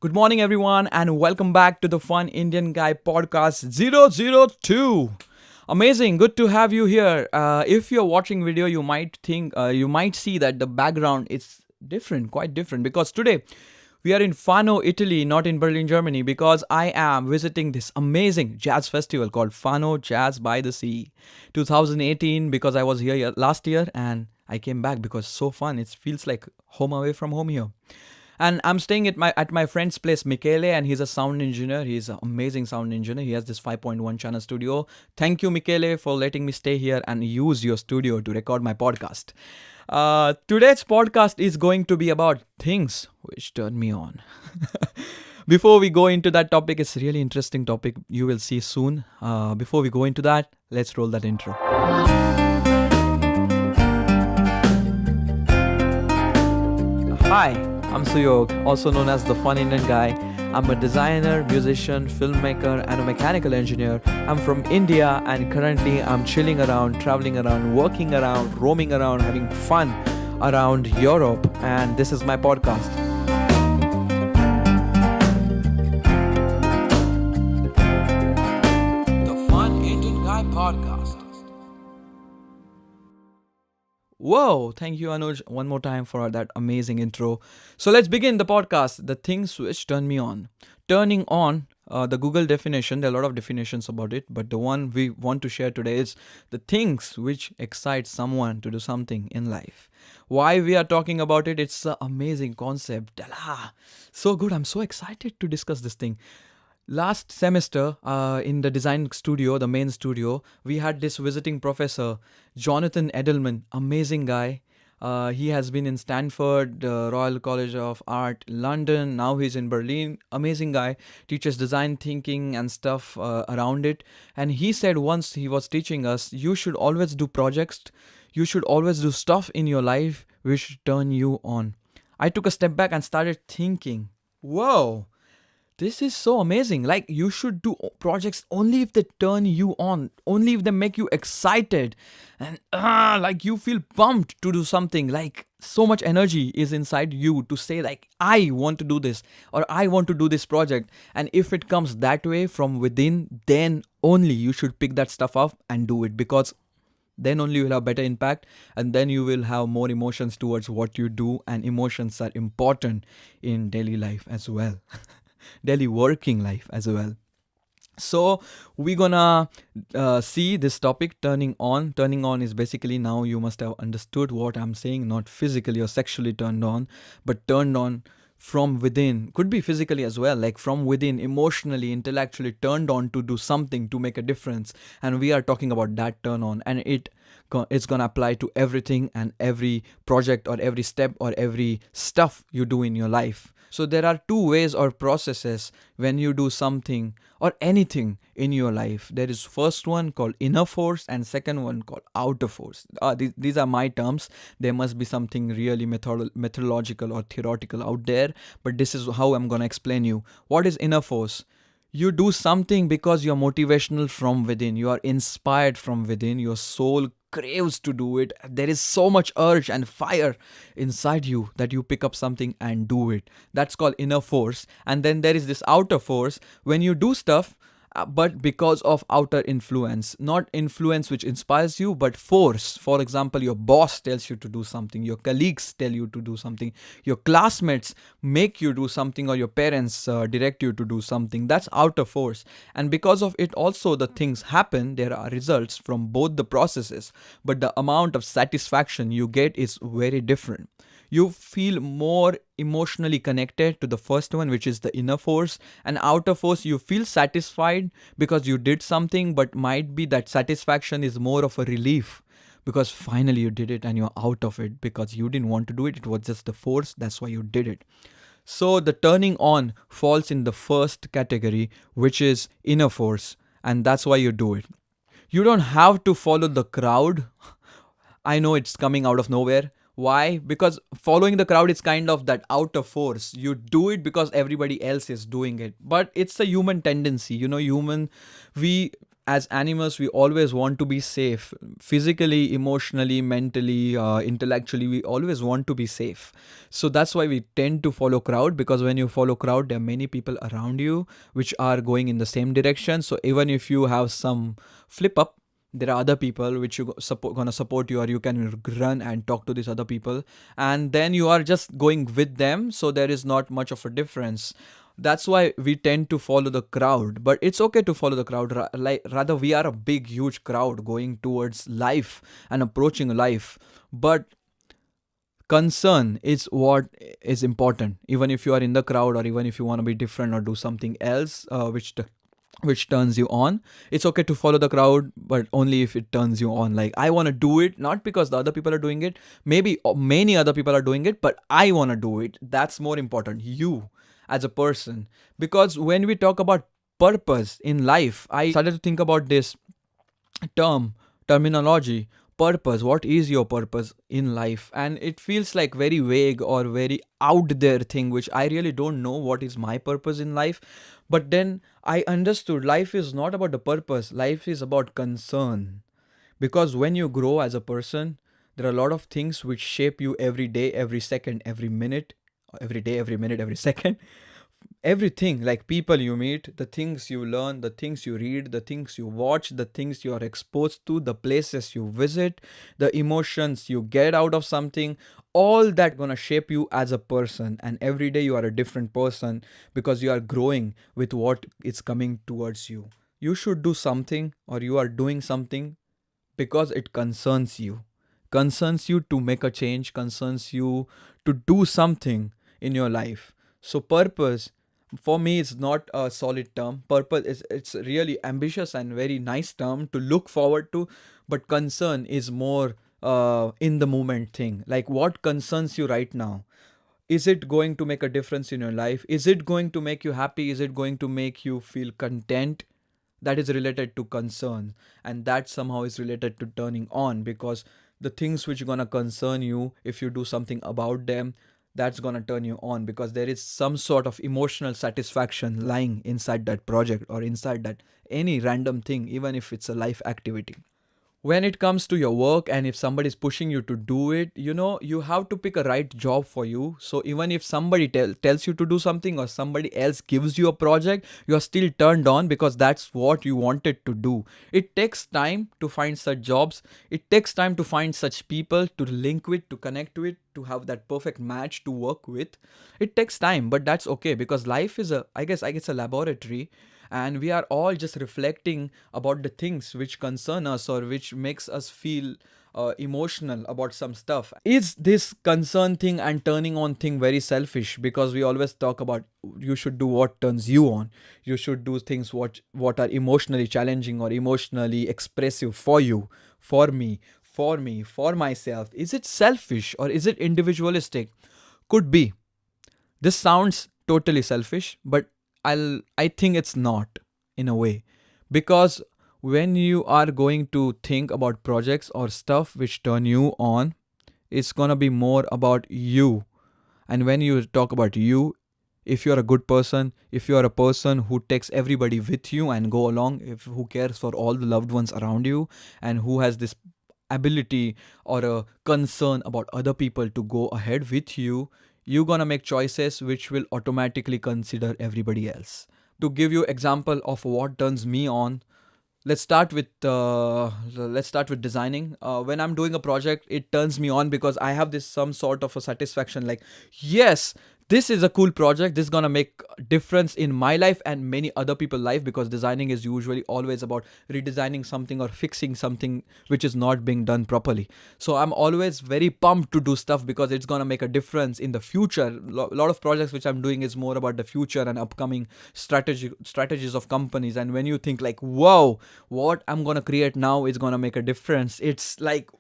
Good morning, everyone, and welcome back to the Fun Indian Guy podcast 002. Amazing, good to have you here. If you're watching video, you might see that the background is different, quite different, because today we are in Fano, Italy, not in Berlin, Germany, because I am visiting this amazing jazz festival called Fano Jazz by the Sea 2018, because I was here last year and I came back because it's so fun. It feels like home away from home here. And I'm staying at my friend's place, Michele, and he's a sound engineer. He's an amazing sound engineer. He has this 5.1 channel studio. Thank you, Michele, for letting me stay here and use your studio to record my podcast. Today's podcast is going to be about things which turn me on. Before we go into that topic, it's a really interesting topic. You will see soon. Before we go into that, let's roll that intro. Hi, I'm Suyog, also known as the Fun Indian Guy. I'm a designer, musician, filmmaker, and a mechanical engineer. I'm from India, and currently I'm chilling around, traveling around, working around, roaming around, having fun around Europe, and this is my podcast. The Fun Indian Guy podcast. Whoa, thank you, Anuj, one more time for that amazing intro. So let's begin the podcast. The things which turn me on. Turning on, the Google definition, there are a lot of definitions about it, but the one we want to share today is the things which excite someone to do something in life. Why we are talking about it, it's an amazing concept. So good, I'm so excited to discuss this thing. Last semester, in the design studio, the main studio, we had this visiting professor, Jonathan Edelman, amazing guy. He has been in Stanford, Royal College of Art, London. Now he's in Berlin. Amazing guy, teaches design thinking and stuff around it. And he said once he was teaching us, you should always do projects. You should always do stuff in your life which turn you on. I took a step back and started thinking, whoa. This is so amazing. Like, you should do projects only if they turn you on, only if they make you excited and like you feel pumped to do something. Like, so much energy is inside you to say, like, I want to do this or I want to do this project. And if it comes that way from within, then only you should pick that stuff up and do it, because then only you will have better impact, and then you will have more emotions towards what you do, and emotions are important in daily life as well. Daily working life as well. So we're gonna see this topic, turning on. Turning on is basically, now you must have understood what I'm saying, not physically or sexually turned on, but turned on from within. Could be physically as well, like from within, emotionally, intellectually turned on to do something, to make a difference. And we are talking about that turn on, and it's gonna apply to everything and every project or every step or every stuff you do in your life. So there are two ways or processes when you do something or anything in your life. There is first one called inner force and second one called outer force. These are my terms. There must be something really methodological or theoretical out there, but this is how I'm going to explain you. What is inner force? You do something because you're motivational from within. You are inspired from within. Your soul craves to do it. There is so much urge and fire inside you that you pick up something and do it. That's called inner force. And then there is this outer force. When you do stuff, but because of outer influence, not influence which inspires you, but force. For example, your boss tells you to do something, your colleagues tell you to do something, your classmates make you do something, or your parents direct you to do something. That's outer force. And because of it also, the things happen. There are results from both the processes, but the amount of satisfaction you get is very different. You feel more emotionally connected to the first one, which is the inner force, and outer force, you feel satisfied because you did something, but might be that satisfaction is more of a relief because finally you did it and you're out of it because you didn't want to do it. It was just the force. That's why you did it. So the turning on falls in the first category, which is inner force, and that's why you do it. You don't have to follow the crowd. I know it's coming out of nowhere. Why? Because following the crowd is kind of that outer force. You do it because everybody else is doing it. But it's a human tendency. We as animals, we always want to be safe, physically, emotionally, mentally, intellectually. We always want to be safe. So that's why we tend to follow crowd, because when you follow crowd, there are many people around you which are going in the same direction. So even if you have some flip up, there are other people which you gonna support you, or you can run and talk to these other people, and then you are just going with them. So there is not much of a difference. That's why we tend to follow the crowd, but it's okay to follow the crowd. Like, rather, we are a big huge crowd going towards life and approaching life, but concern is what is important. Even if you are in the crowd, or even if you want to be different or do something else, which turns you on, it's okay to follow the crowd, but only if it turns you on. Like, I want to do it not because the other people are doing it, maybe many other people are doing it, but I want to do it. That's more important, you as a person. Because when we talk about purpose in life, I started to think about this terminology, purpose. What is your purpose in life? And it feels like very vague or very out there thing, which I really don't know what is my purpose in life. But then I understood life is not about the purpose, life is about concern. Because when you grow as a person, there are a lot of things which shape you every day, every second, every minute, every day, every minute, every second. Everything, like people you meet, the things you learn, the things you read, the things you watch, the things you are exposed to, the places you visit, the emotions you get out of something, all that gonna shape you as a person. And every day you are a different person, because you are growing with what is coming towards you. You should do something, or you are doing something because it concerns you to make a change, concerns you to do something in your life. So purpose, for me, is not a solid term. Purpose is, it's really ambitious and very nice term to look forward to, but concern is more in the moment thing. Like, what concerns you right now? Is it going to make a difference in your life? Is it going to make you happy? Is it going to make you feel content? That is related to concern, and that somehow is related to turning on, because the things which are gonna concern you, if you do something about them, that's gonna turn you on, because there is some sort of emotional satisfaction lying inside that project, or inside that any random thing, even if it's a life activity. When it comes to your work, and if somebody is pushing you to do it, you have to pick a right job for you. So even if somebody tells you to do something, or somebody else gives you a project, you are still turned on, because that's what you wanted to do. It takes time to find such jobs, it takes time to find such people to link with, to connect with, to have that perfect match to work with. It takes time, but that's okay, because life is a, I guess a laboratory, and we are all just reflecting about the things which concern us, or which makes us feel emotional about some stuff. Is this concern thing and turning on thing very selfish? Because we always talk about, you should do what turns you on, you should do things what are emotionally challenging or emotionally expressive for you, for myself. Is it selfish, or is it individualistic? Could be. This sounds totally selfish, but I think it's not, in a way. Because when you are going to think about projects or stuff which turn you on, it's gonna be more about you. And when you talk about you, if you're a good person, if you're a person who takes everybody with you and go along, if who cares for all the loved ones around you, and who has this ability or a concern about other people to go ahead with you, you're gonna make choices which will automatically consider everybody else. To give you example of what turns me on, let's start with designing. When I'm doing a project, it turns me on because I have this some sort of a satisfaction, like, yes, this is a cool project, this is gonna make a difference in my life and many other people's life, because designing is usually always about redesigning something or fixing something which is not being done properly. So I'm always very pumped to do stuff, because it's gonna make a difference in the future. Lot of projects which I'm doing is more about the future and upcoming strategies of companies. And when you think like, wow, what I'm gonna create now is gonna make a difference, it's like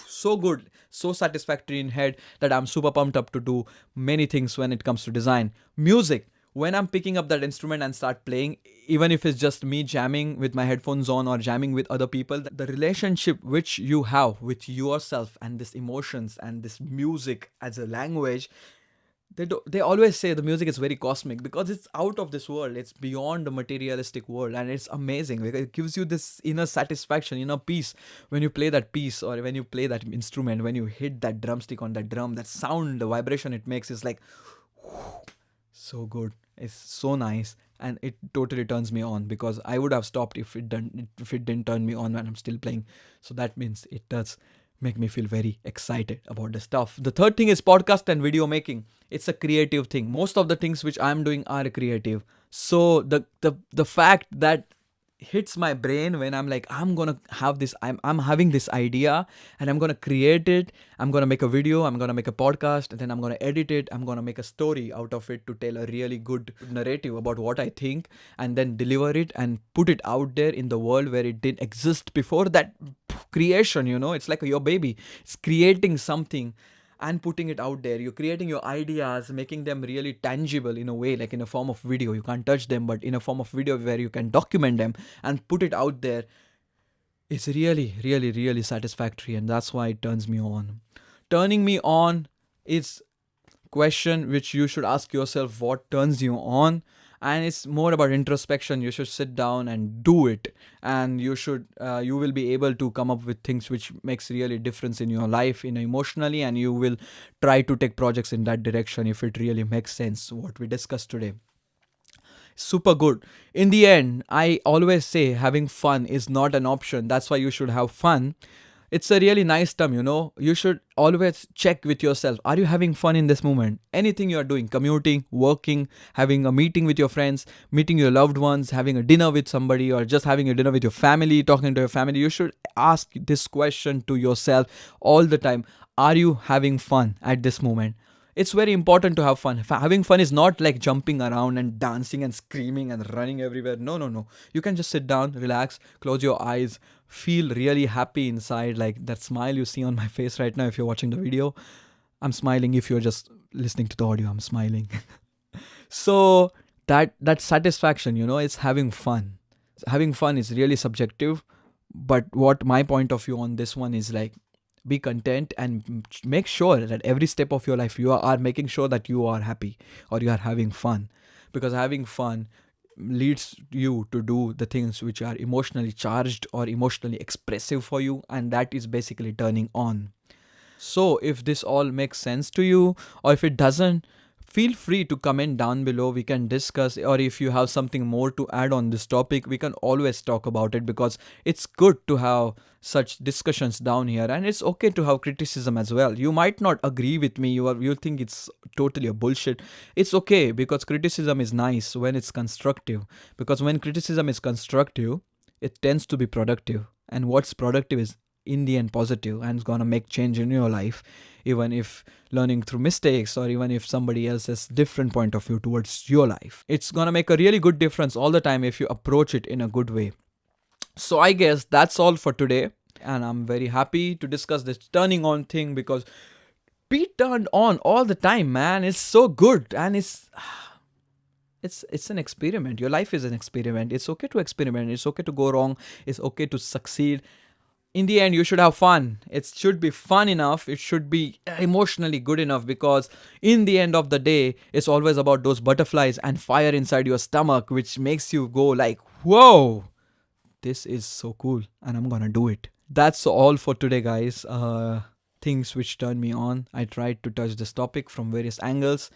so good, so satisfactory in head, that I'm super pumped up to do many things when it comes to design. Music, when I'm picking up that instrument and start playing, even if it's just me jamming with my headphones on or jamming with other people, the relationship which you have with yourself and this emotions and this music as a language, they always say the music is very cosmic because it's out of this world. It's beyond the materialistic world, and it's amazing because it gives you this inner satisfaction, inner peace when you play that piece or when you play that instrument, when you hit that drumstick on that drum. That sound, the vibration it makes is like so good. It's so nice, and it totally turns me on because I would have stopped if it didn't turn me on when I'm still playing. So that means it does make me feel very excited about the stuff. The third thing is podcast and video making. It's a creative thing. Most of the things which I'm doing are creative. So the fact that hits my brain when I'm like, I'm gonna have this, I'm having this idea and I'm gonna create it. I'm gonna make a video, I'm gonna make a podcast, and then I'm gonna edit it. I'm gonna make a story out of it to tell a really good narrative about what I think, and then deliver it and put it out there in the world where it didn't exist before. That creation, it's like your baby. It's creating something and putting it out there. You're creating your ideas, making them really tangible in a way, like in a form of video. You can't touch them, but in a form of video where you can document them and put it out there. It's really, really, really satisfactory, and that's why it turns me on. Turning me on is question which you should ask yourself, what turns you on. And it's more about introspection. You should sit down and do it, and you will be able to come up with things which makes really difference in your life, emotionally, and you will try to take projects in that direction if it really makes sense what we discussed today. Super good. In the end, I always say having fun is not an option. That's why you should have fun. It's a really nice term. You should always check with yourself. Are you having fun in this moment? Anything you are doing, commuting, working, having a meeting with your friends, meeting your loved ones, having a dinner with somebody, or just having a dinner with your family, talking to your family. You should ask this question to yourself all the time. Are you having fun at this moment? It's very important to have fun. Having fun is not like jumping around and dancing and screaming and running everywhere. No, no, no. You can just sit down, relax, close your eyes, feel really happy inside. Like that smile you see on my face right now if you're watching the video. I'm smiling. If you're just listening to the audio, I'm smiling. So that satisfaction, is having fun. Having fun is really subjective. But what my point of view on this one is like, be content and make sure that every step of your life you are making sure that you are happy or you are having fun, because having fun leads you to do the things which are emotionally charged or emotionally expressive for you, and that is basically turning on. So if this all makes sense to you, or if it doesn't, feel free to comment down below. We can discuss, or if you have something more to add on this topic, we can always talk about it, because it's good to have such discussions down here, and it's okay to have criticism as well. You might not agree with me, you think it's totally a bullshit. It's okay, because criticism is nice when it's constructive, because when criticism is constructive, it tends to be productive, and what's productive is in the end positive, and it's gonna make change in your life, even if learning through mistakes, or even if somebody else has different point of view towards your life. It's gonna make a really good difference all the time if you approach it in a good way. So I guess that's all for today, and I'm very happy to discuss this turning on thing, because be turned on all the time, man. It's so good, and it's an experiment. Your life is an experiment. It's okay to experiment. It's okay to go wrong. It's okay to succeed. In the end, you should have fun. It should be fun enough. It should be emotionally good enough, because in the end of the day, it's always about those butterflies and fire inside your stomach, which makes you go like, whoa, this is so cool, and I'm gonna do it. That's all for today, guys. Things which turn me on. I tried to touch this topic from various angles.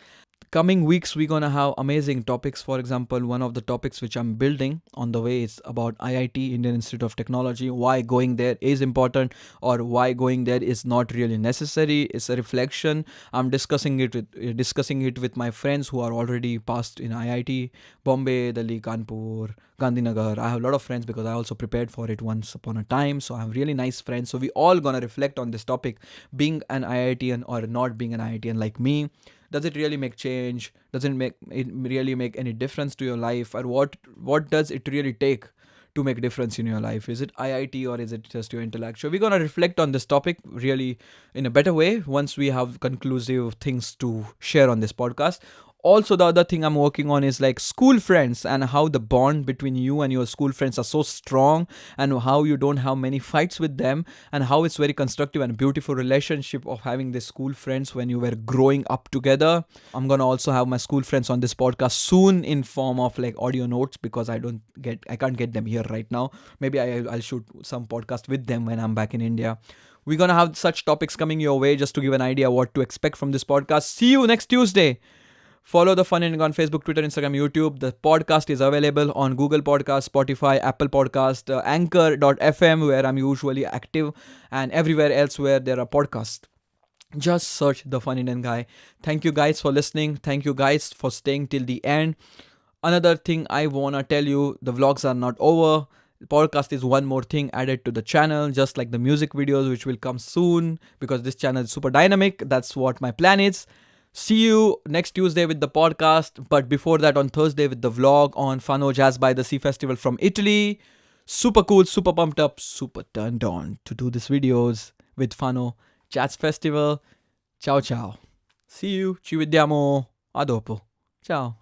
Coming weeks, we're gonna have amazing topics. For example, one of the topics which I'm building on the way is about IIT, Indian Institute of Technology. Why going there is important, or why going there is not really necessary. It's a reflection. I'm discussing it with my friends who are already passed in IIT, Bombay, Delhi, Kanpur, Gandhinagar. I have a lot of friends because I also prepared for it once upon a time. So I have really nice friends. So we all gonna reflect on this topic, being an IITian or not being an IITian like me. Does it really make change? Doesn't it really make any difference to your life? Or what does it really take to make difference in your life? Is it IIT or is it just your intellect? So we're going to reflect on this topic really in a better way once we have conclusive things to share on this podcast. Also, the other thing I'm working on is like school friends, and how the bond between you and your school friends are so strong, and how you don't have many fights with them, and how it's very constructive and beautiful relationship of having the school friends when you were growing up together. I'm gonna also have my school friends on this podcast soon in form of like audio notes, because I can't get them here right now. Maybe I'll shoot some podcast with them when I'm back in India. We're gonna have such topics coming your way, just to give an idea what to expect from this podcast. See you next Tuesday. Follow the Fun Indian on Facebook, Twitter, Instagram, YouTube. The podcast is available on Google Podcast, Spotify, Apple Podcast, Anchor.fm, where I'm usually active, and everywhere else where there are podcasts. Just search The Fun Indian Guy. Thank you guys for listening. Thank you guys for staying till the end. Another thing I wanna tell you, the vlogs are not over. The podcast is one more thing added to the channel, just like the music videos, which will come soon, because this channel is super dynamic. That's what my plan is. See you next Tuesday with the podcast, but before that on Thursday with the vlog on Fano Jazz by the Sea Festival from Italy. Super cool, super pumped up, super turned on to do these videos with Fano Jazz Festival. Ciao ciao. See you, ci vediamo a dopo. Ciao.